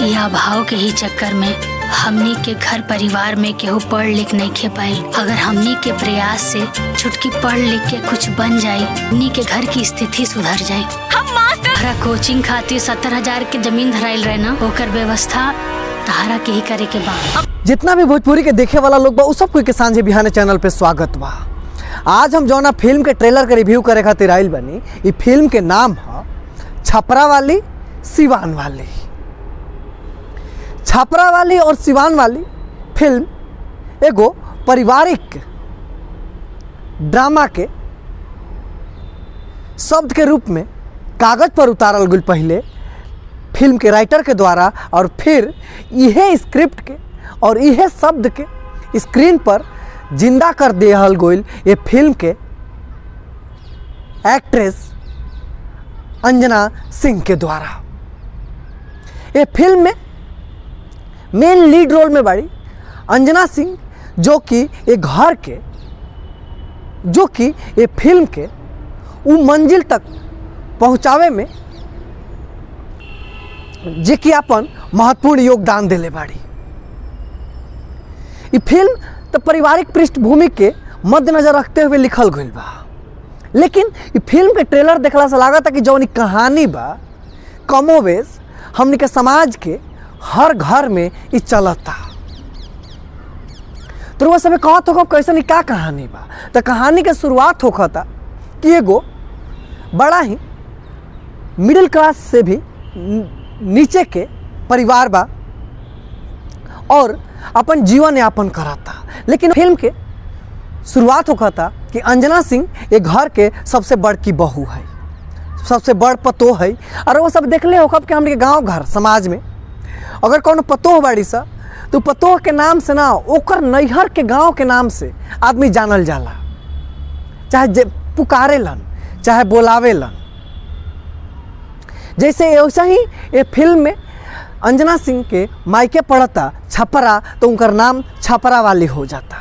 ये अभाव के ही चक्कर में हमनी के घर परिवार में केहू पढ़ लिख नहीं खे पाई। अगर हमनी के प्रयास से छुटकी पढ़ लिख के कुछ बन जाई, हमनी के घर की स्थिति सुधर जाई। हम मास्टर कोचिंग खातिर 70,000 के जमीन धराइल रहे ना, ओकर व्यवस्था तहारा के ही करे के बा। जितना भी भोजपुरी के देखे वाला लोग बा उ सब कोई के सांझे बिहाने चैनल पे स्वागत बा। आज हम जौना फिल्म के ट्रेलर के रिव्यू करे खातिर आइल बनी। ई फिल्म के नाम है छपरा वाली सिवान वाली। छपरा वाली और सिवान वाली फिल्म एगो पारिवारिक ड्रामा के शब्द के रूप में कागज पर उतारल गई पहले फिल्म के राइटर के द्वारा, और फिर यह स्क्रिप्ट के और यह शब्द के स्क्रीन पर जिंदा कर दिहल गई ये फिल्म के एक्ट्रेस अंजना सिंह के द्वारा। ये फिल्म में मेन लीड रोल में बड़ी अंजना सिंह, जो कि ये घर के, जो कि ये फिल्म के उ मंजिल तक पहुँचावे में जे कि अपन महत्वपूर्ण योगदान दिले बाड़ी। ये फिल्म तो पारिवारिक पृष्ठभूमि के मद्देनजर रखते हुए लिखल गई बा, लेकिन ये फिल्म के ट्रेलर देखला से लागत कि जौन कहानी बा कमोवेश हमनी के समाज के हर घर में ये चलता। तो वो सब कहत हो कैसे क्या कहानी बा। तो कहानी के शुरुआत होता कि एगो बड़ा ही मिडिल क्लास से भी नीचे के परिवार बा और अपन जीवन यापन कराता। लेकिन फिल्म के शुरुआत होता कि अंजना सिंह ये घर के सबसे बड़की बहू है, सबसे बड़ पतोह है। और वो सब देखले हो कि हमने गांव घर समाज में अगर कौन पतोह बाड़ी सा तो पतोह के नाम से ना ओकर नैहर के गांव के नाम से आदमी जानल जाला, चाहे पुकारे लन चाहे बोलावे लन। जैसे ऐसा ही ये फिल्म में अंजना सिंह के मायके पड़ता छपरा, तो उनका नाम छपरा वाली हो जाता।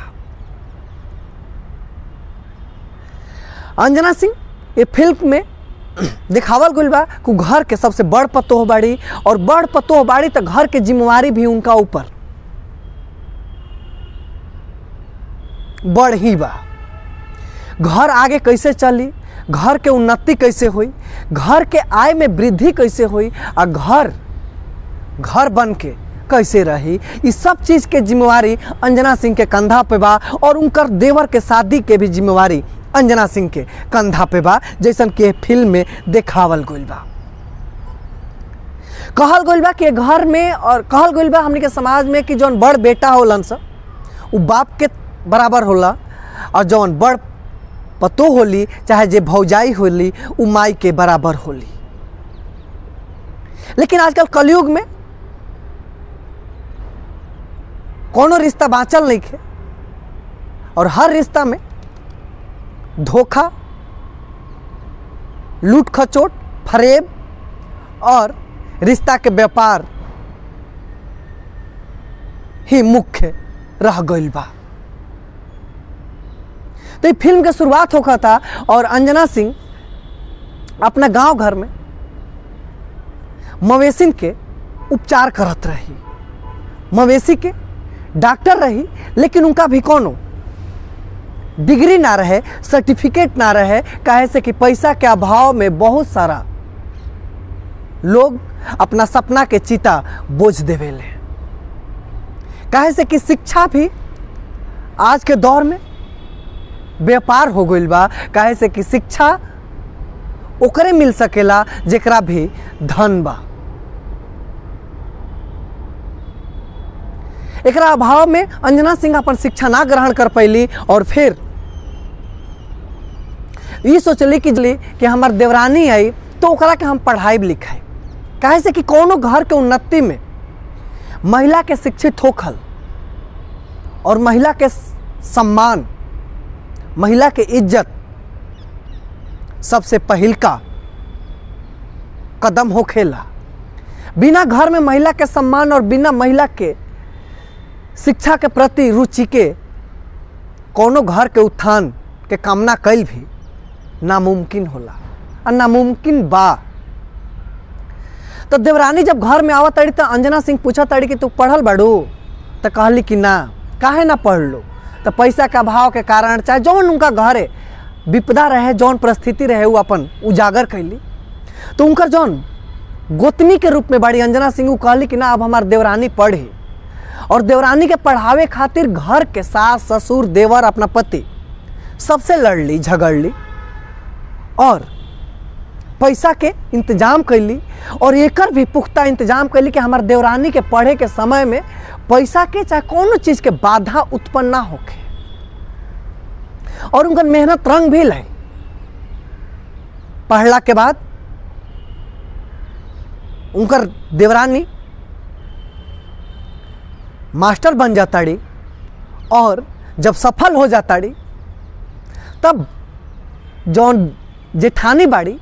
अंजना सिंह ये फिल्म में दिखावल गइल बा कि घर के सबसे बड़ पतोह बाड़ी, और बड़ पतोह बाड़ी तो घर के जिम्मेवारी भी उनका ऊपर बड़ ही बा। घर आगे कैसे चली, घर के उन्नति कैसे हुई, घर के आय में वृद्धि कैसे हुई, और घर बन के कैसे रही, इस सब चीज़ के जिम्मेवारी अंजना सिंह के कंधा पे बा। और उनकर देवर के शादी के भी जिम्मेवारी अंजना सिंह के कंधा पे बा, जैसन कि फिल्म में देखावल गइल बा। कहल गइल बा कि घर में और कहल गइल बा हमनी के समाज में कि जौन बड़ बेटा होलन सा उ बाप के बराबर होला, और जौन बड़ पतो होली चाहे जे भौजाई होली उ माई के बराबर होली। लेकिन आजकल कलयुग में कोनो रिश्ता बाँचल नहीं है, और हर रिश्ता में धोखा, लूट खचोट, फरेब और रिश्ता के व्यापार ही मुख्य रह गइल बा। तो ये फिल्म के शुरुआत होता था और अंजना सिंह अपना गांव घर में मवेशी के उपचार करत रही। मवेशी के डॉक्टर रही, लेकिन उनका भी कोनो डिग्री ना रहे, सर्टिफिकेट ना रहे, काहे से कि पैसा के अभाव में बहुत सारा लोग अपना सपना के चिता बोझ देवेले। काहे से कि शिक्षा भी आज के दौर में व्यापार हो गइल बा। काहे से कि शिक्षा ओकरे मिल सकेला जेकरा भी धन बा। एकरा अभाव में अंजना सिंह अपन शिक्षा ना ग्रहण कर पैली, और फिर ये सोचली कि हमार देवरानी आई तो ओकरा के हम पढ़ाई लिखाई। काहे से कि कोनो घर के उन्नति में महिला के शिक्षित होखल और महिला के सम्मान, महिला के इज्जत सबसे पहिलका कदम होखेला। बिना घर में महिला के सम्मान और बिना महिला के शिक्षा के प्रति रुचि के कोनो घर के उत्थान के कामना कैल भी नामुमकिन होला, और नामुमकिन बा। तो देवरानी जब घर में आवत ताड़ी तो अंजना सिंह पूछा ताड़ी कि तू पढ़ल बाड़ू, तो कहली कि ना, काहे ना पढ़ लो। तो पैसा का अभाव के कारण चाहे जौन उनका घरे विपदा रहे, जौन परिस्थिति रहे, वो अपन उजागर कैली। तो उनकर जौन गोतनी के रूप में बड़ी अंजना सिंह वो कहली कि ना अब हमार देवरानी पढ़ी। और देवरानी के पढ़ावे खातिर घर के सास ससुर देवर अपना पति सबसे लड़ ली, झगड़ ली और पैसा के इंतजाम कैली। और एकर भी पुख्ता इंतजाम कैली कि हमार देवरानी के पढ़े के समय में पैसा के चाहे कोनो चीज़ के बाधा उत्पन्न ना होके। और उनकर मेहनत रंग भी लाई। पढ़ला के बाद उनकर देवरानी मास्टर बन जाताड़ी और जब सफल हो जाताड़ी तब जौन जेठानी बाड़ी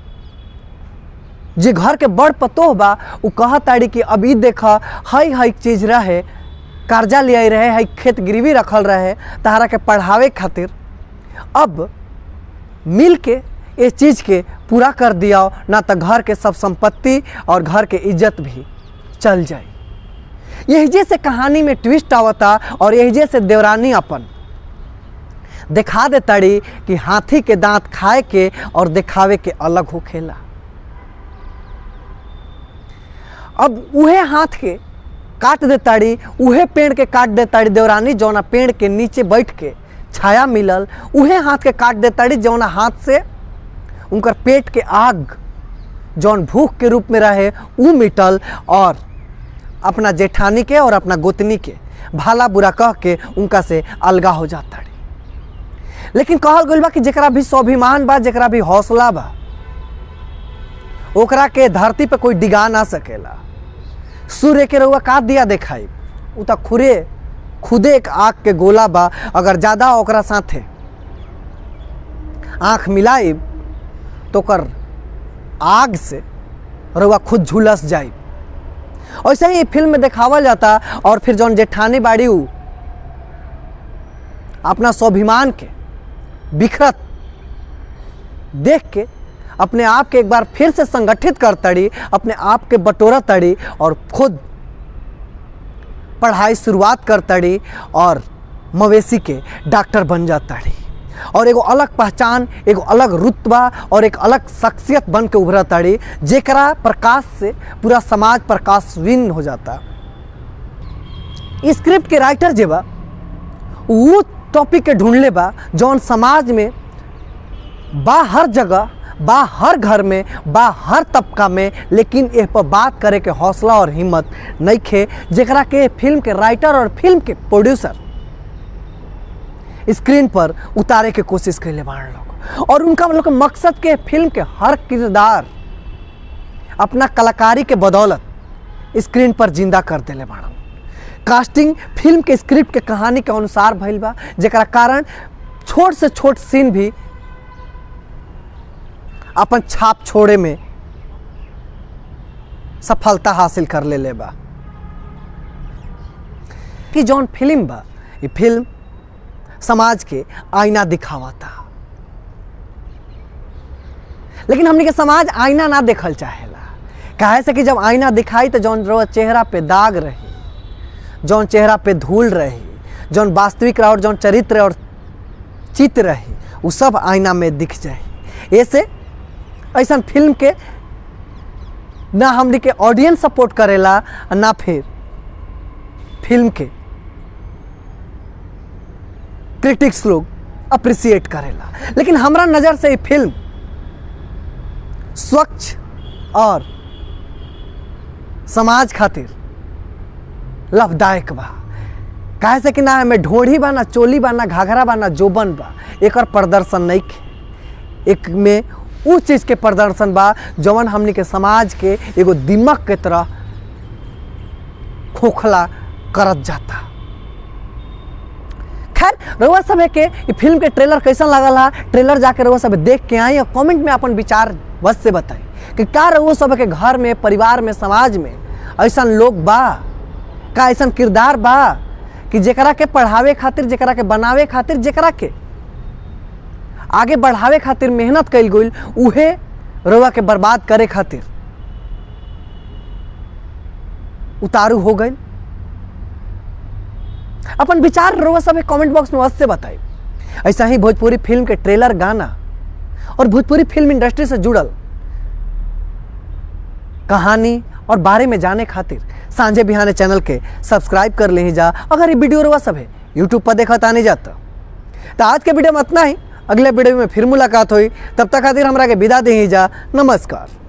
जे घर के बड़ पतोह बा उ कहताड़ी कि अब ई देख हई चीज़ रहे, कर्जा लियाई रहे, हई खेत गिरवी रखल रहे तहरा के पढ़ावे खातिर, अब मिल के ये चीज़ के पूरा कर दिया, ना तो घर के सब संपत्ति और घर के इज्जत भी चल जाए। यही से कहानी में ट्विस्ट आवता और यही से देवरानी अपन दिखा देताड़ी कि हाथी के दांत खाए के और दिखावे के अलग होखेला। अब उहे हाथ के काट देताड़ी, उहे पेड़ के काट देताड़ी देवरानी जौना पेड़ के नीचे बैठ के छाया मिलल, उहे हाथ के काट देताड़ी जौना हाथ से उनकर पेट के आग जौन भूख के रूप में रहे ऊ मिटल। और अपना जेठानी के और अपना गोतनी के भाला बुरा कह के उनका से अलगा हो जाताड़ी। लेकिन कहल गइल बा कि जेकरा भी स्वाभिमान बा, जेकरा भी हौसला बा, ओकरा के धरती पे कोई डिगा ना सकेला। सूर्य के रउआ का दिया देखाई, उ तो खुदे एक आग के गोला बा। अगर ज़्यादा ओकरा साथे आँख मिलाई तो ओकर आग से रउआ खुद झुलस जाई। ऐसे ही फिल्म में दिखावल जाता। और फिर जौन जेठानी बाड़ी उ अपना स्वाभिमान के बिखरत देख के अपने आप के एक बार फिर से संगठित करताड़ी, अपने आप के बटोरताड़ी और खुद पढ़ाई शुरुआत करताड़ी और मवेशी के डॉक्टर बन जाताड़ी। और एगो अलग पहचान, एगो अलग रुतबा और एक अलग शख्सियत बन के उभरताड़ी, जेकरा प्रकाश से पूरा समाज प्रकाशहीन हो जाता। स्क्रिप्ट के राइटर जे बा वो टॉपिक के ढूंढले बा जौन समाज में बा, हर जगह बा, हर घर में बा, हर तबका में, लेकिन एह पर बात करे के हौसला और हिम्मत नहीं खे, जेकरा के फिल्म के राइटर और फिल्म के प्रोड्यूसर स्क्रीन पर उतारे के कोशिश कैले बाड़ लोग। और उनका लोग मकसद के फिल्म के हर किरदार अपना कलाकारी के बदौलत स्क्रीन पर जिंदा कर देले बाड़न। कास्टिंग फिल्म के स्क्रिप्ट के कहानी के अनुसार भइल बा, जेकरा कारण छोट से छोट सीन भी अपन छाप छोड़े में सफलता हासिल कर ले बा। कि जौन फिल्म बा, ये फिल्म समाज के आईना दिखावता, लेकिन हमने के समाज आईना ना देखल चाहेला। काहे से कि जब आईना दिखाई तो जौन चेहरा पे दाग रही, जौन चेहरा पे धूल रही, जौन वास्तविक और जौन चरित्र और चित्र रही, वो सब आईना में दिख जाए। ऐसे ऐसा फिल्म के ना हमने के ऑडियंस सपोर्ट करेला, ना फिर फिल्म के क्रिटिक्स लोग अप्रिसिएट करेला। लेकिन हमरा नज़र से ये फिल्म स्वच्छ और समाज खातिर लाभदायक बा। काहे से कि ना हमें ढोढ़ी बा, ना चोली बा, ना घाघरा बा, ना जोबन बा, एकर प्रदर्शन नहीं खे। एक में उ चीज़ के प्रदर्शन बा जवन हमनी के समाज के एगो दिमाग के तरह खोखला करत जाता। खैर रउआ सब के ये फिल्म के ट्रेलर कैसा लगल है, ट्रेलर जाके रउआ सब देख के आई और कमेंट में अपन विचार बस से बताई कि क्या रउआ सब के घर में, परिवार में, समाज में ऐसा लोग बा, का ऐसा किरदार बा कि जेकरा के पढ़ावे खातिर, जेकरा के बनावे खातिर, जेकरा के आगे बढ़ावे खातिर मेहनत कइल गइल, उहे रउआ के बर्बाद करे खातिर उतारू हो गए? अपन विचार रउआ सब कमेंट बॉक्स में अवश्य बताइए। ऐसा ही भोजपुरी फिल्म के ट्रेलर, गाना और भोजपुरी फिल्म इंडस्ट्री से जुड़ल कहानी और बारे में जाने खातिर सांझे बिहाने चैनल के सब्सक्राइब कर ले जा। अगर ये वीडियो रउआ सब यूट्यूब पर देखा नहीं जाता तो आज के वीडियो में इतना ही। अगले वीडियो में फिर मुलाकात हुई, तब तक खातिर हमरा के विदा दे जा। नमस्कार।